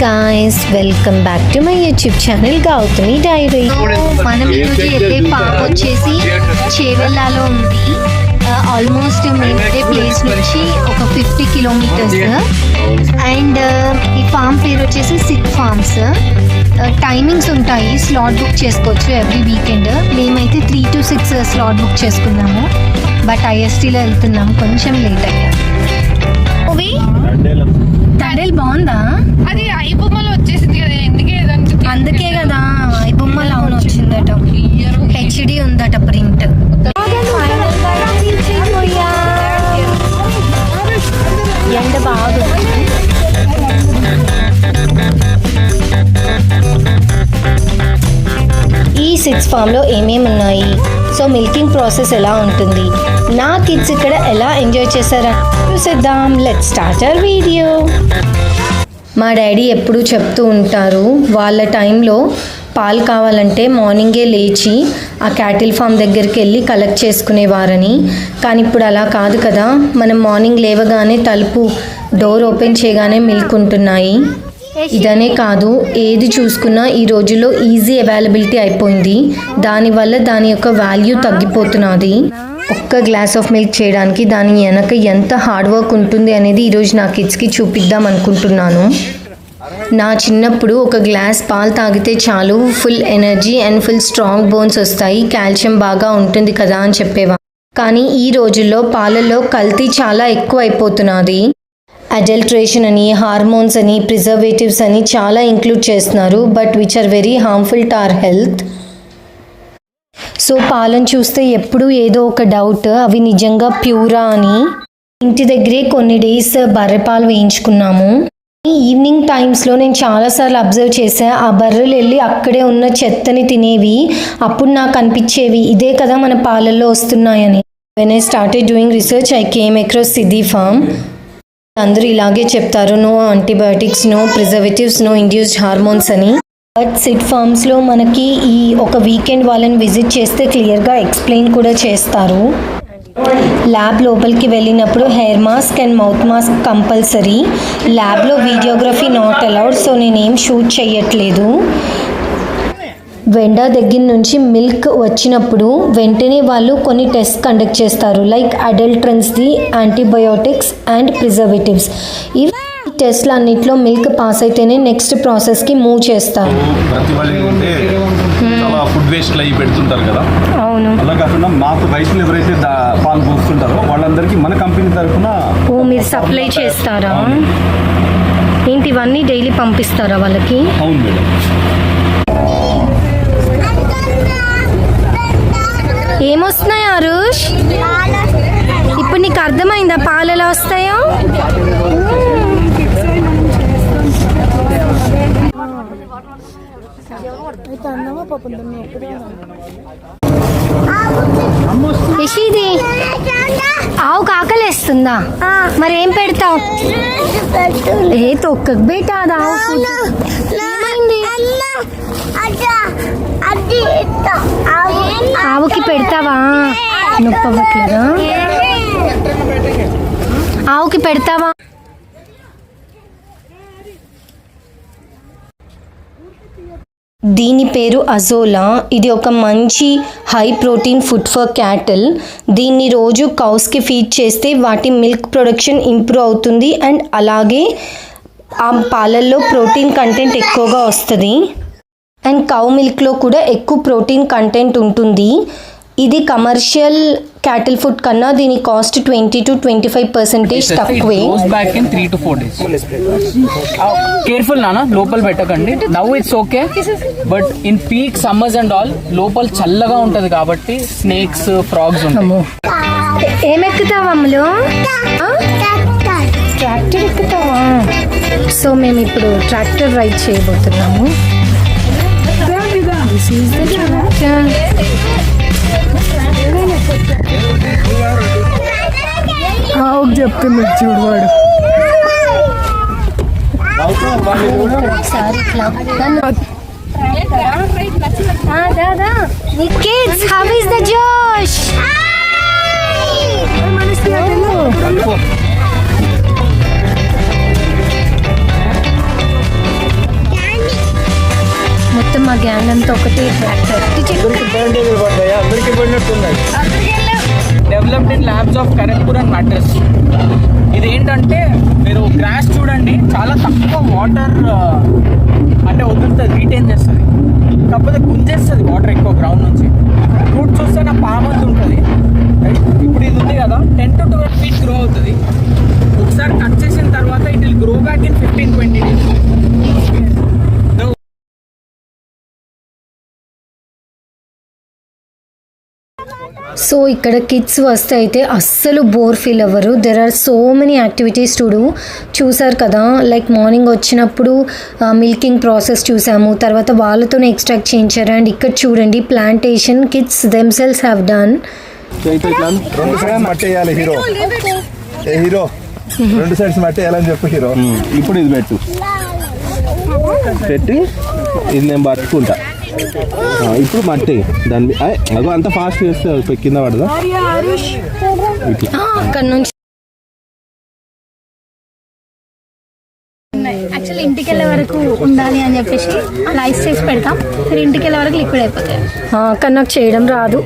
guys, welcome back to my YouTube channel Gautami Diary. మనం ఈరోజు చెప్పే ఫామ్ వచ్చేసి చేవెళ్ళలో ఉంది. ఆల్మోస్ట్ మేము ఉండే ప్లేస్ నుంచి ఒక 50 కిలోమీటర్స్. అండ్ ఈ ఫామ్ పేరు వచ్చేసి సిక్ ఫార్మ్స్. టైమింగ్స్ ఉంటాయి, స్లాట్ బుక్ చేసుకోవచ్చు ఎవ్రీ వీకెండ్. మేమైతే 3 to 6 స్లాట్ బుక్ చేసుకున్నాము. బట్ ఐఎస్టీలో వెళ్తున్నాము, కొంచెం లేట్ అయ్యాము. తండేల్ బాగుందా? అది ఐ బొమ్మలో వచ్చేసింది కదా, అందుకే కదా ఐ బొమ్మలో అవును వచ్చిందట. హెచ్డి ఉందట ప్రింట్. ఎండ బాగుంది. ఈ సిక్స్ ఫామ్లో ఏమేమి ఉన్నాయి, సో మిల్కింగ్ ప్రాసెస్ ఎలా ఉంటుంది, నా కిడ్స్ ఇక్కడ ఎలా ఎంజాయ్ చేశారా చూసేద్దాం. Let's start our video. మా డాడీ ఎప్పుడూ చెప్తూ ఉంటారు, వాళ్ళ టైంలో పాలు కావాలంటే మార్నింగే లేచి ఆ క్యాటిల్ ఫామ్ దగ్గరికి వెళ్ళి కలెక్ట్ చేసుకునేవారని. కానీ ఇప్పుడు అలా కాదు కదా, మనం మార్నింగ్ లేవగానే తలుపు డోర్ ఓపెన్ చేయగానే మిల్క్ ఉంటున్నాయి. ఇదనే కాదు, ఏది చూసుకున్నా ఈ రోజుల్లో ఈజీ అవైలబిలిటీ అయిపోయింది. దానివల్ల దాని యొక్క వాల్యూ తగ్గిపోతున్నది. ఒక్క గ్లాస్ ఆఫ్ మిల్క్ చేయడానికి దాని వెనక ఎంత హార్డ్ వర్క్ ఉంటుంది అనేది ఈరోజు నా కిడ్స్కి చూపిద్దాం అనుకుంటున్నాను. నా చిన్నప్పుడు ఒక గ్లాస్ పాలు తాగితే చాలు, full energy and full strong bones వస్తాయి, కాల్షియం బాగా ఉంటుంది కదా అని చెప్పేవా. కానీ ఈ రోజుల్లో పాలల్లో కల్తీ చాలా ఎక్కువ అయిపోతున్నది. అడల్ట్రేషన్ అని, హార్మోన్స్ అని, ప్రిజర్వేటివ్స్ అని చాలా ఇంక్లూడ్ చేస్తున్నారు, but which are very harmful to our health. So పాలను చూస్తే ఎప్పుడూ ఏదో ఒక డౌట్, అవి నిజంగా ప్యూరా అని. ఇంటి దగ్గరే కొన్ని డేస్ బర్రెపాలు వేయించుకున్నాము. ఈవినింగ్ టైమ్స్లో నేను చాలాసార్లు అబ్జర్వ్ చేశా, ఆ బర్రెలు వెళ్ళి అక్కడే ఉన్న చెత్తని తినేవి. అప్పుడు నాకు అనిపించేవి, ఇదే కదా మన పాలల్లో వస్తున్నాయని. When I started doing research I came across Sid's farm. అందరూ ఇలాగే చెప్తారు, no antibiotics, no preservatives, no induced hormones అని. బట్ సిడ్ ఫార్మ్స్లో మనకి ఈ ఒక వీకెండ్ వాళ్ళని విజిట్ చేస్తే క్లియర్గా ఎక్స్ప్లెయిన్ కూడా చేస్తారు. ల్యాబ్ లోపలికి వెళ్ళినప్పుడు hair mask and mouth mask compulsory. ల్యాబ్లో వీడియోగ్రఫీ నాట్ అలౌడ్, సో నేనేం షూట్ చేయట్లేదు. వెండర్ దగ్గర నుంచి మిల్క్ వచ్చినప్పుడు వెంటనే వాళ్ళు కొన్ని టెస్ట్ కండక్ట్ చేస్తారు, లైక్ అడల్ట్రెన్స్ది, యాంటీబయోటిక్స్ అండ్ ప్రిజర్వేటివ్స్. ఈ టెస్ట్లు అన్నింటిలో మిల్క్ పాస్ అయితేనే నెక్స్ట్ ప్రాసెస్కి మూవ్ చేస్తారు. ఫుడ్ వేస్ట్ అయ్యి పెడుతుంటారు కదా, అవును. అలా కాకుండా మాకు రైతులు ఎవరైతే పాలు పోస్తుంటారో వాళ్ళందరికీ మన కంపెనీ తరఫున మీరు సప్లై చేస్తారా? ఏంటి ఇవన్నీ డైలీ పంపిస్తారా వాళ్ళకి? అవును మేడం. ఏమొస్తున్నాయి ఆరుష్? ఇప్పుడు నీకు అర్థమైందా పాలు ఎలా వస్తాయో? యశీది, ఆవు కాకలేస్తుందా? మరి ఏం పెడతావు? ఏ తొక్కకు బేటా, అది ఆవు. ఆవుకి పెడతావా? నొప్పవట్లేదా? ఆవుకి పెడతావా? దీని పేరు అజోలా. ఇది ఒక మంచి high protein food for cattle. దీన్ని రోజు కౌస్కి ఫీడ్ చేస్తే వాటి మిల్క్ ప్రొడక్షన్ ఇంప్రూవ్ అవుతుంది అండ్ అలాగే ఆ పాలల్లో ప్రోటీన్ కంటెంట్ ఎక్కువగా వస్తుంది. అండ్ కౌ మిల్క్లో కూడా ఎక్కువ ప్రోటీన్ కంటెంట్ ఉంటుంది. ఇది కమర్షియల్ క్యాటిల్ ఫుడ్ కన్నా దీని కాస్ట్ 20 to 25% తక్కువే. Back in 3 to 4 days. Careful నానా, లోపల పెట్టకండి. Now it's okay, but in peak summers and all లోపల చల్లగా ఉంటది కాబట్టి స్నేక్స్, ఫ్రాగ్స్ ఉంటాయి. ఏమెక్కుతావా అమ్మలు? ట్రాక్టర్ ఎక్కుతావా? సో మేము ఇప్పుడు ట్రాక్టర్ రైడ్ చేయబోతున్నాము. చెప్తుంది చూడవాడు. Kids, how is the Josh? ఒకటి ట్రాక్టర్. అందరికీ పడినట్టున్నాయి. Developed in labs of Kharagpur and Madras. ఇదేంటంటే మీరు గ్రాస్ చూడండి, చాలా తక్కువ వాటర్ అంటే వదులుతుంది, రీటైన్ చేస్తుంది, కాకపోతే గుంజేస్తుంది వాటర్ ఎక్కువ గ్రౌండ్ నుంచి. రూట్ చూస్తే నా పామంత ఉంటుంది. ఇప్పుడు ఇది ఉంది కదా, 10 to 12 feet గ్రో అవుతుంది. ఒకసారి కట్ చేసిన తర్వాత it will grow back in 15-20 days. So ఇక్కడ కిడ్స్ వస్తే అయితే అస్సలు బోర్ ఫీల్ అవ్వరు. There are so many activities to do. చూసారు కదా, లైక్ మార్నింగ్ వచ్చినప్పుడు మిల్కింగ్ ప్రాసెస్ చూసాము, తర్వాత వాళ్ళతోనే ఎక్స్ట్రాక్ట్ చేయించారు. అండ్ ఇక్కడ చూడండి plantation kids themselves have done. రెండు సైడ్స్ మట్టి వేయాలి హీరో. హీరో 2 సైడ్స్ మట్టి వేయాలని చెప్పు హీరో. ఇప్పుడు ఇది పెట్టి ఇది నేను పట్టుకుంటా. ఇప్పుడు మట్టి దాన్ని అదో అంత ఫాస్ట్ చేస్తే కింద పడదా. అక్కడ నుంచి యాక్చువల్లీ ఇంటికి వెళ్ళే వరకు ఉండాలి అని చెప్పేసి అలా ఐస్ చేసి పెడతాం. మీరు ఇంటికి వెళ్ళే వరకు లిక్విడ్ అయిపోతాయి. కానీ నాకు చేయడం రాదు.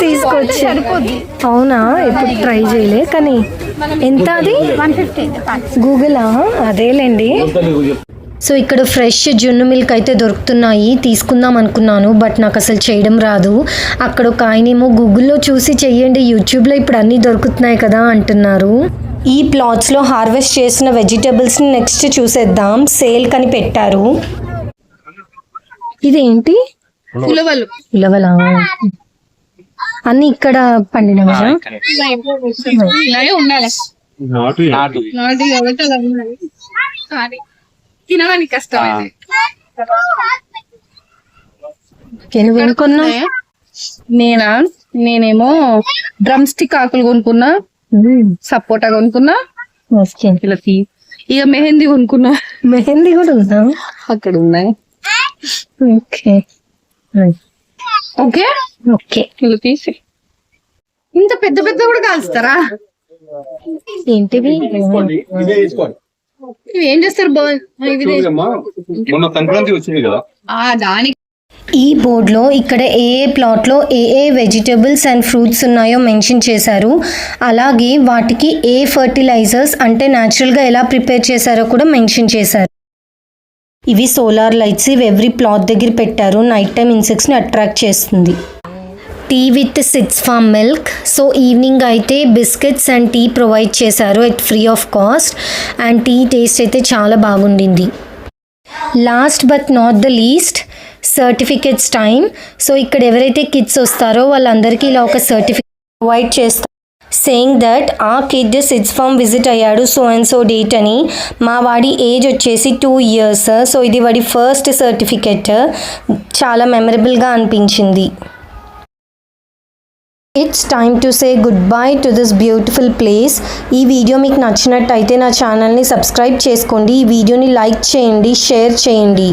తీసుకొచ్చి అవునా, ఎప్పుడు ట్రై చేయలే. కానీ ఎంత అది 150 గూగుల్ అదేలేండి. సో ఇక్కడ ఫ్రెష్ జున్ను మిల్క్ అయితే దొరుకుతున్నాయి, తీసుకుందాం అనుకున్నాను, బట్ నాకు అసలు చేయడం రాదు. అక్కడ ఒక ఆయనేమో గూగుల్లో చూసి చెయ్యండి, యూట్యూబ్లో ఇప్పుడు అన్నీ దొరుకుతున్నాయి కదా అంటున్నారు. ఈ ప్లాట్స్లో హార్వెస్ట్ చేసిన వెజిటబుల్స్ని నెక్స్ట్ చూసేద్దాం. సేల్ కని పెట్టారు. ఇదేంటి ఉలవలా? అన్ని ఇక్కడ పండినవి. ఇలాగే ఉండాలి. తినడానికి కష్టం. నువ్వేం కొన్నా? నేనేమో డ్రమ్ స్టిక్ ఆకులు కొనుక్కున్నా, సపోటా కొనుక్కున్నా, ఇలా ఇక మెహందీ కొనుక్కున్నా. మెహందీ కూడా ఉందా? అక్కడ ఉన్నాయి. ఓకే ఓకే ఓకే ఇలా తీసి ఇంత పెద్ద పెద్ద కూడా కాల్స్తారా? ఏంటివి? ఇవి ఏం చేస్తారు? మొన్న సంక్రాంతి వచ్చింది కదా, దానికి ఈ బోర్డులో ఇక్కడ ఏ ప్లాట్లో ఏ వెజిటబుల్స్ అండ్ ఫ్రూట్స్ ఉన్నాయో మెన్షన్ చేశారు. అలాగే వాటికి ఏ ఫర్టిలైజర్స్ అంటే న్యాచురల్గా ఎలా ప్రిపేర్ చేశారో కూడా మెన్షన్ చేశారు. ఇవి సోలార్ లైట్స్. ఇవి ఎవ్రీ ప్లాట్ దగ్గర పెట్టారు. నైట్ టైం ఇన్సెక్ట్స్ని అట్రాక్ట్ చేస్తుంది. Tea with Sid's farm milk. So evening అయితే బిస్కెట్స్ అండ్ టీ ప్రొవైడ్ చేశారు at free of cost. And tea taste అయితే చాలా బాగుండింది. Last but not the least, certificates time. So ఇక్కడ ఎవరైతే కిడ్స్ వస్తారో వాళ్ళందరికీ ఇలా ఒక సర్టిఫికేట్ ప్రొవైడ్ చేస్తారు, సేయింగ్ దట్ ఆ కిడ్ సిడ్స్ ఫామ్ విజిట్ అయ్యాడు సో అండ్ సో డేట్ అని. మా వాడి ఏజ్ వచ్చేసి 2 years. సో ఇది వాడి ఫస్ట్ సర్టిఫికేట్. చాలా మెమరబుల్గా అనిపించింది. It's time to say good bye to this beautiful place. ఈ వీడియో మీకు నచ్చినట్టయితే నా ఛానల్ని సబ్స్క్రైబ్ చేసుకోండి. ఈ వీడియోని లైక్ చేయండి, షేర్ చేయండి.